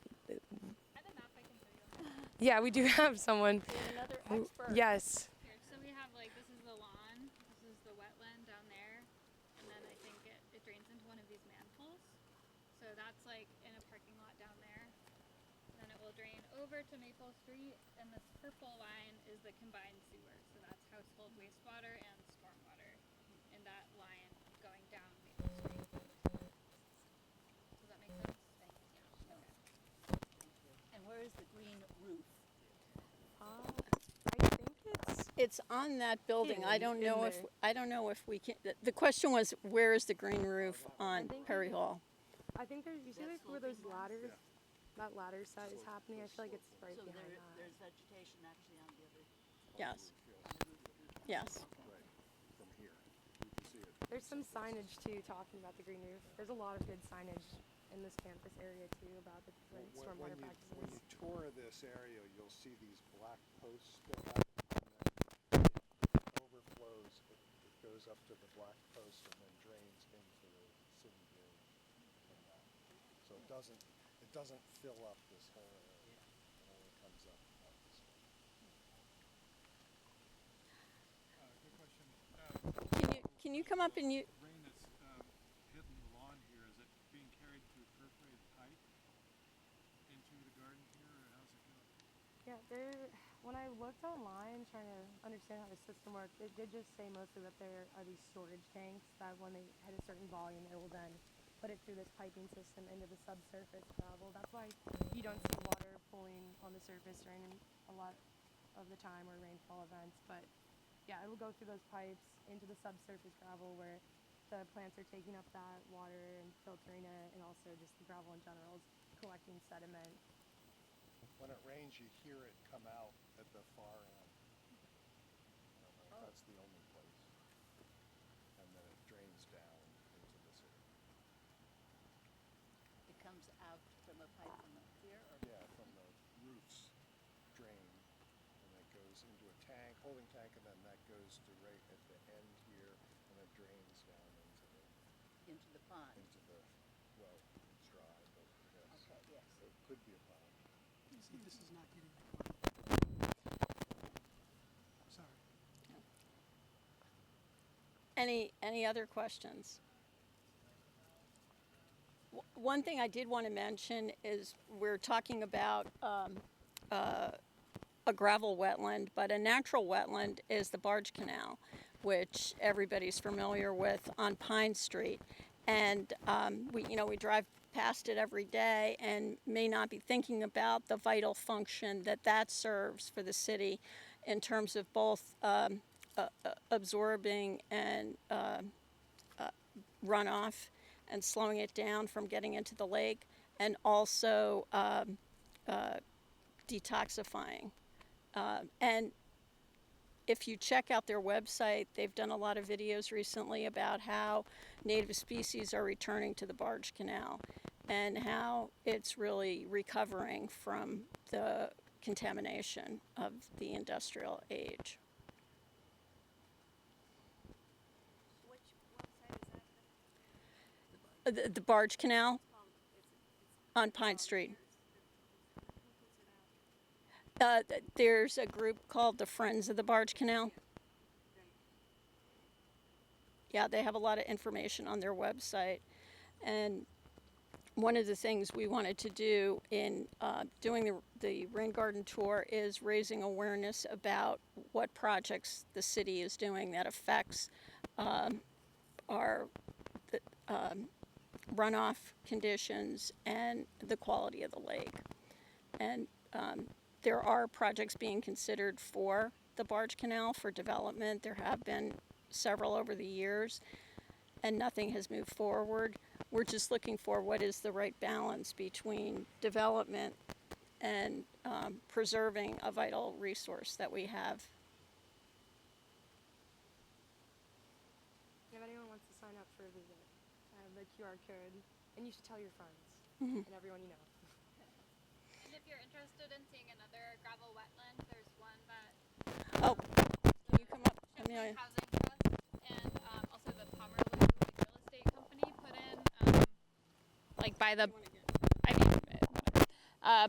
Yeah, we do have someone. Another who- expert. Yes. Here, so we have like, this is the lawn, this is the wetland down there, and then I think it drains into one of these manholes. So that's like in a parking lot down there. Then it will drain over to Maple Street, and this purple line is the combined sewer. So that's household wastewater and stormwater in that line going down Maple Street. Does that make sense? Yeah. Okay. And where is the green roof? I think It's on that building. I don't know if there. we can. The question was, where is the green roof on Perry Hall? I think there's, you see like where those ladders, that ladder set is happening? I feel like it's right So behind that. there's vegetation actually on the other. Yes. Yes. From here, you can see it. There's some signage too talking about the green roof. There's a lot of good signage in this campus area too about the different stormwater practices. When you tour this area, you'll see these black posts stick up, and then it overflows. It goes up to the black post and then drains into the city drain from that. So it doesn't fill up this whole area. It only comes up this way. Good question. Can you come up and you? Rain that's hitting the lawn here, is it being carried through perforated pipe into the garden here, or how's it going? Yeah, when I looked online trying to understand how the system works, it did just say mostly that there are these storage tanks that when they hit a certain volume, it will then put it through this piping system into the subsurface gravel. That's why you don't see water pooling on the surface during a lot of the time or rainfall events. But yeah, it will go through those pipes into the subsurface gravel where the plants are taking up that water and filtering it, and also just the gravel in general is collecting sediment. When it rains, you hear it come out at the far end. That's the only place. And then it drains down into this area. It comes out from a pipe from up here or? Yeah, from the roof's drain, and it goes into a tank, holding tank, and then that goes to right at the end here, and it drains down Into the pond? into the, well, it's dry, but yes. Okay, yes. It could be a pond. See, this is not getting Any other questions? One thing I did want to mention is we're talking about a gravel wetland, but a natural wetland is the Barge Canal, which everybody's familiar with on Pine Street. And we drive past it every day and may not be thinking about the vital function that serves for the city in terms of both absorbing and runoff and slowing it down from getting into the lake, and also detoxifying. And if you check out their website, they've done a lot of videos recently about how native species are returning to the Barge Canal and how it's really recovering from the contamination of the industrial age. What side is that? The Barge Canal on Pine Street. There's a group called the Friends of the Barge Canal. Yeah, they have a lot of information on their website. And one of the things we wanted to do in doing the rain garden tour is raising awareness about what projects the city is doing that affects our runoff conditions and the quality of the lake. And there are projects being considered for the Barge Canal for development. There have been several over the years, and nothing has moved forward. We're just looking for what is the right balance between development and preserving a vital resource that we have. If anyone wants to sign up for a visit, I have the QR code, and you should tell your friends and everyone you know. And if you're interested in seeing another gravel wetland, there's one that Oh, can you come up, Amelia? Housing Trust and also the Pomerleau Real Estate Company put in,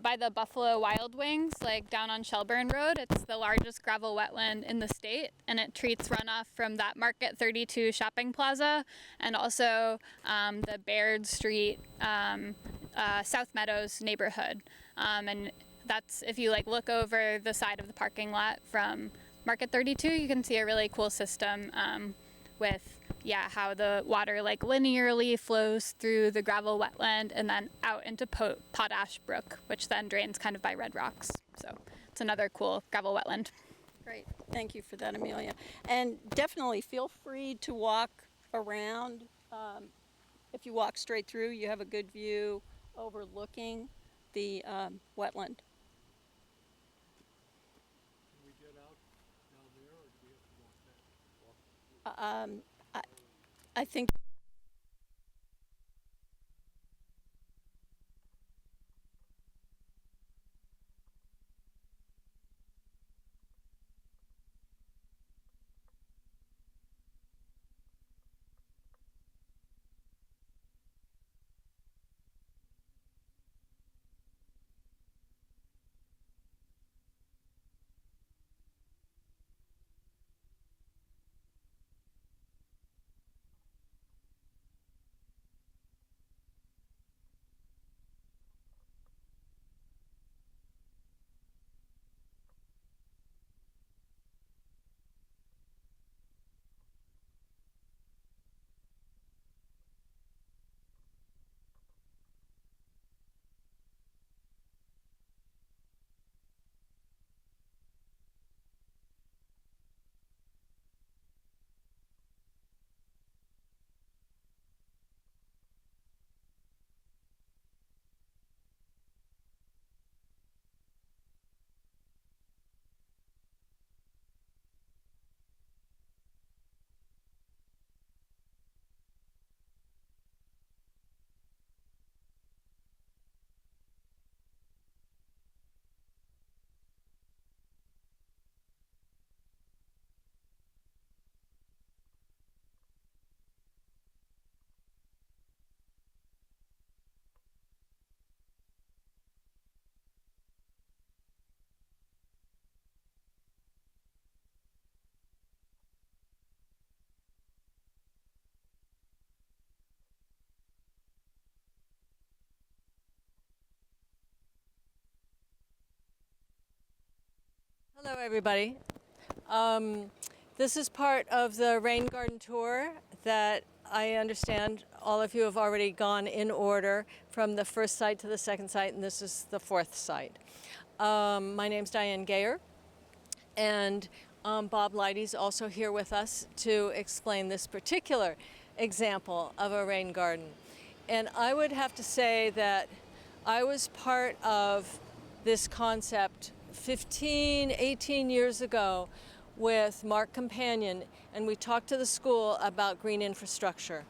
by the Buffalo Wild Wings, like down on Shelburne Road. It's the largest gravel wetland in the state, and it treats runoff from that Market 32 shopping plaza and also the Baird Street South Meadows neighborhood. And that's, if you look over the side of the parking lot from Market 32, you can see a really cool system with how the water linearly flows through the gravel wetland and then out into Potash Brook, which then drains kind of by Red Rocks. So it's another cool gravel wetland. Great, thank you for that, Amelia. And definitely feel free to walk around. If you walk straight through, you have a good view overlooking the wetland. Can we get out down there, or do we have to walk back? I think Hello, everybody. This is part of the rain garden tour that I understand all of you have already gone in order from the first site to the second site, and this is the fourth site. My name's Diane Gayer, and Bob Leidy's also here with us to explain this particular example of a rain garden. And I would have to say that I was part of this concept 15, 18 years ago with Mark Companion, and we talked to the school about green infrastructure.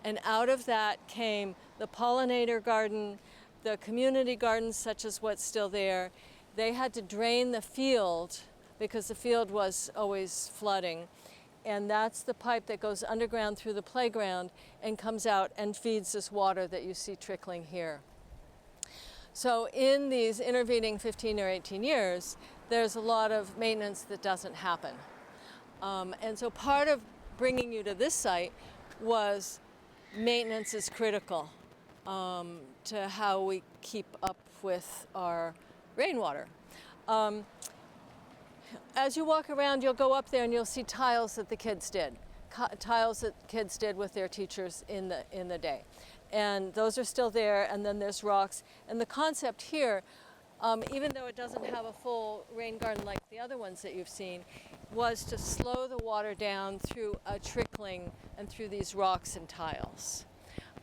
And out of that came the pollinator garden, the community gardens such as what's still there. They had to drain the field because the field was always flooding. And that's the pipe that goes underground through the playground and comes out and feeds this water that you see trickling here. So in these intervening 15 or 18 years, there's a lot of maintenance that doesn't happen. And so part of bringing you to this site was maintenance is critical to how we keep up with our rainwater. As you walk around, you'll go up there and you'll see tiles that the kids did, tiles that kids did with their teachers in the day. And those are still there, and then there's rocks. And the concept here, even though it doesn't have a full rain garden like the other ones that you've seen, was to slow the water down through a trickling and through these rocks and tiles.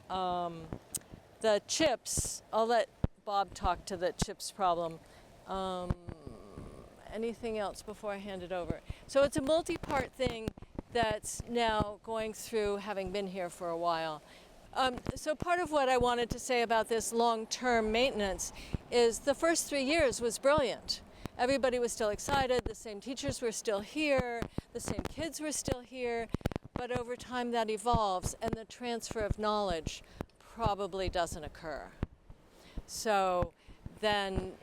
The chips, I'll let Bob talk to the chips problem. Anything else before I hand it over? So it's a multi-part thing that's now going through, having been here for a while. So part of what I wanted to say about this long-term maintenance is the first 3 years was brilliant. Everybody was still excited, the same teachers were still here, the same kids were still here, but over time that evolves and the transfer of knowledge probably doesn't occur. So then,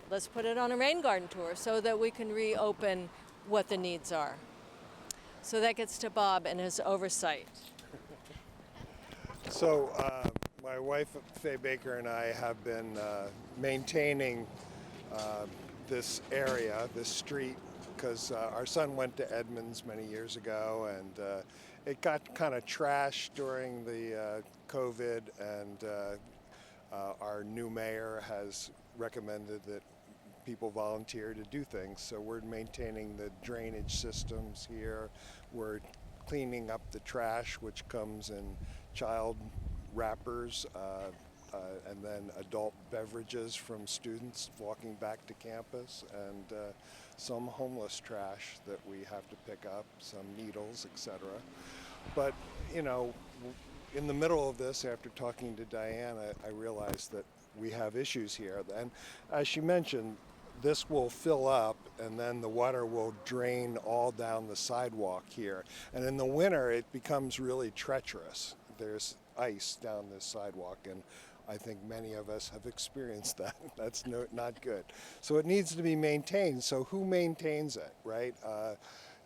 let's put it on a rain garden tour so that we can reopen what the needs are. So that gets to Bob and his oversight. So my wife, Faye Baker, and I have been maintaining this area, this street, because our son went to Edmunds many years ago, and it got kind of trashed during the COVID, and our new mayor has recommended that people volunteer to do things. So we're maintaining the drainage systems here. We're cleaning up the trash, which comes in child wrappers and then adult beverages from students walking back to campus, and some homeless trash that we have to pick up, some needles, etc. But, in the middle of this, after talking to Diane, I realized that we have issues here. And as she mentioned, this will fill up and then the water will drain all down the sidewalk here. And in the winter, it becomes really treacherous. There's ice down this sidewalk, and I think many of us have experienced that. That's not good. So it needs to be maintained. So who maintains it, right?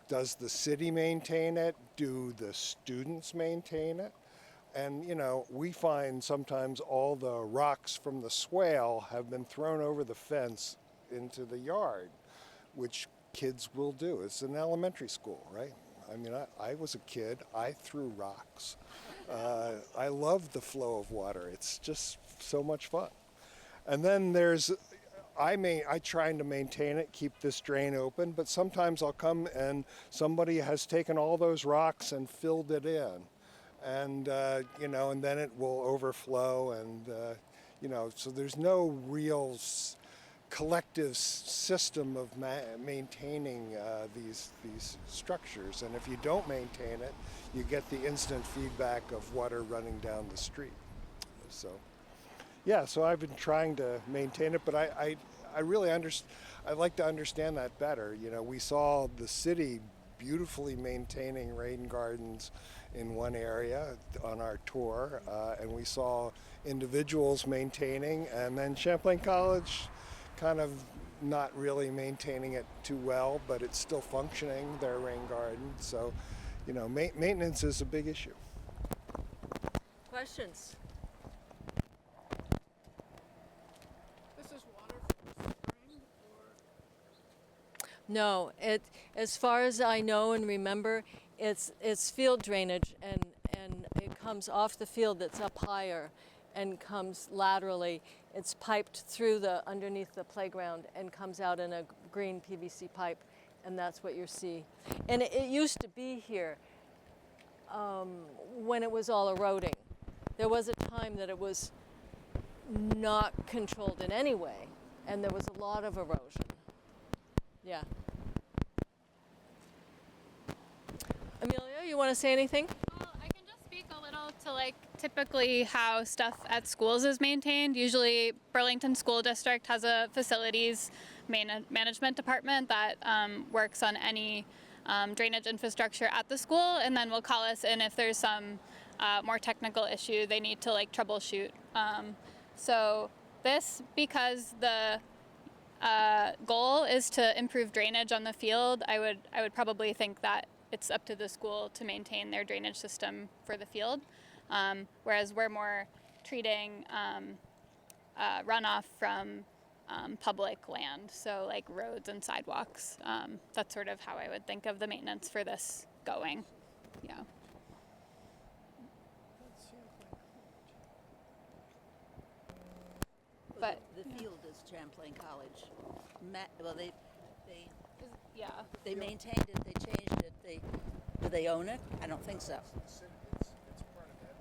Does the city maintain it? Do the students maintain it? And, we find sometimes all the rocks from the swale have been thrown over the fence into the yard, which kids will do. It's an elementary school, right? I mean, I was a kid. I threw rocks. I love the flow of water. It's just so much fun. And then I try to maintain it, keep this drain open, but sometimes I'll come and somebody has taken all those rocks and filled it in. And, and then it will overflow, and, so there's no real collective system of maintaining these structures. And if you don't maintain it, you get the instant feedback of water running down the street. So, so I've been trying to maintain it, but I really I'd like to understand that better. We saw the city beautifully maintaining rain gardens in one area on our tour, and we saw individuals maintaining, and then Champlain College kind of not really maintaining it too well, but it's still functioning, their rain garden. So, maintenance is a big issue. Questions? No, as far as I know and remember, it's field drainage, and it comes off the field that's up higher and comes laterally. It's piped through underneath the playground and comes out in a green PVC pipe, and that's what you see. And it used to be here when it was all eroding. There was a time that it was not controlled in any way, and there was a lot of erosion. Yeah. Amelia, you want to say anything? Well, I can just speak a little to like typically how stuff at schools is maintained. Usually Burlington School District has a facilities management department that works on any drainage infrastructure at the school, and then will call us in if there's some more technical issue they need to like troubleshoot. So this, because the goal is to improve drainage on the field, I would probably think that it's up to the school to maintain their drainage system for the field, whereas we're more treating runoff from public land, so like roads and sidewalks. That's sort of how I would think of the maintenance for this going. Yeah. But the field is Champlain College. Well, yeah. They maintained it. They changed it. Do they own it? I don't think so.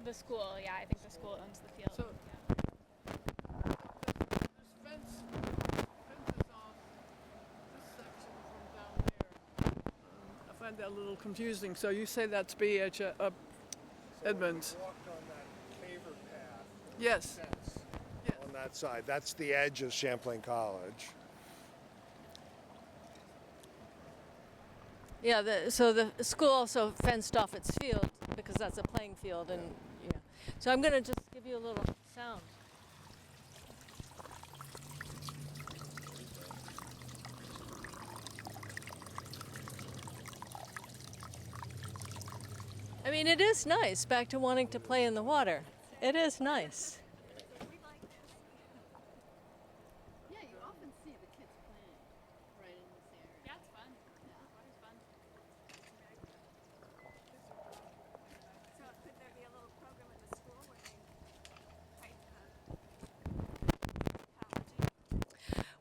The school, yeah, I think the school owns the field. So, this fence is off this section from down there. I find that a little confusing. So you say that's BH Edmunds. So walked on that paver path. Yes. On that side. That's the edge of Champlain College. Yeah, so the school also fenced off its field because that's a playing field, and yeah. So I'm going to just give you a little sound. I mean, it is nice, back to wanting to play in the water. It is nice. Yeah, you often see the kids playing right in this area. Yeah, it's fun. Yeah, water's fun. So could there be a little program in the school where they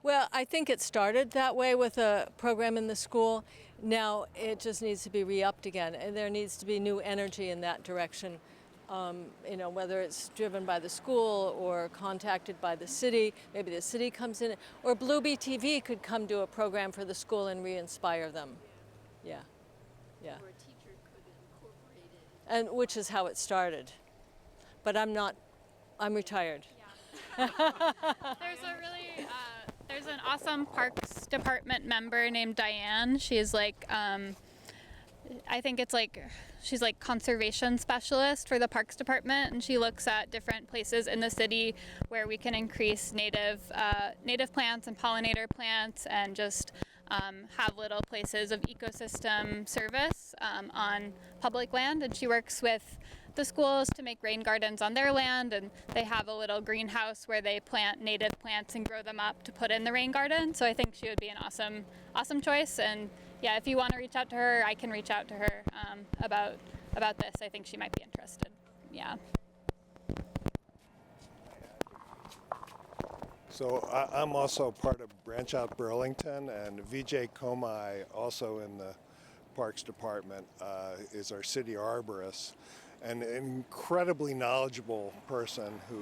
Well, I think it started that way with a program in the school. Now it just needs to be re-upped again, and there needs to be new energy in that direction. You know, whether it's driven by the school or contacted by the city, maybe the city comes in, or Blue BTV could come do a program for the school and re-inspire them. Yeah, yeah. Or a teacher could incorporate it. And which is how it started. But I'm retired. There's a really, there's an awesome Parks Department member named Diane. She's like, I think it's like, she's like conservation specialist for the Parks Department, and she looks at different places in the city where we can increase native plants and pollinator plants, and just have little places of ecosystem service on public land. And she works with the schools to make rain gardens on their land, and they have a little greenhouse where they plant native plants and grow them up to put in the rain garden. So I think she would be an awesome choice. And yeah, if you want to reach out to her, I can reach out to her about this. I think she might be interested. Yeah. So I'm also part of Branch Out Burlington, and Vijay Komai, also in the Parks Department, is our city arborist, and an incredibly knowledgeable person who,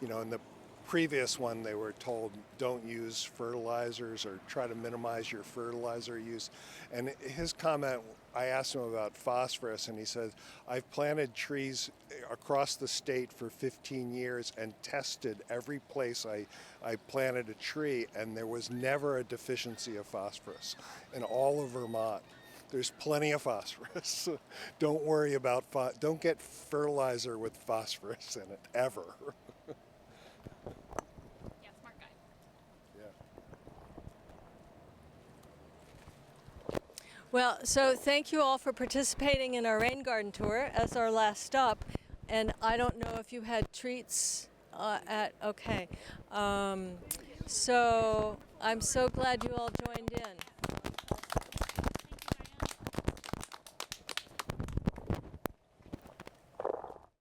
you know, in the previous one they were told don't use fertilizers or try to minimize your fertilizer use. And his comment, I asked him about phosphorus, and he said, I've planted trees across the state for 15 years and tested every place I planted a tree, and there was never a deficiency of phosphorus in all of Vermont. There's plenty of phosphorus. Don't worry about, don't get fertilizer with phosphorus in it, ever. Yeah, smart guy. Yeah. Well, so thank you all for participating in our rain garden tour as our last stop. And I don't know if you had treats okay. So I'm so glad you all joined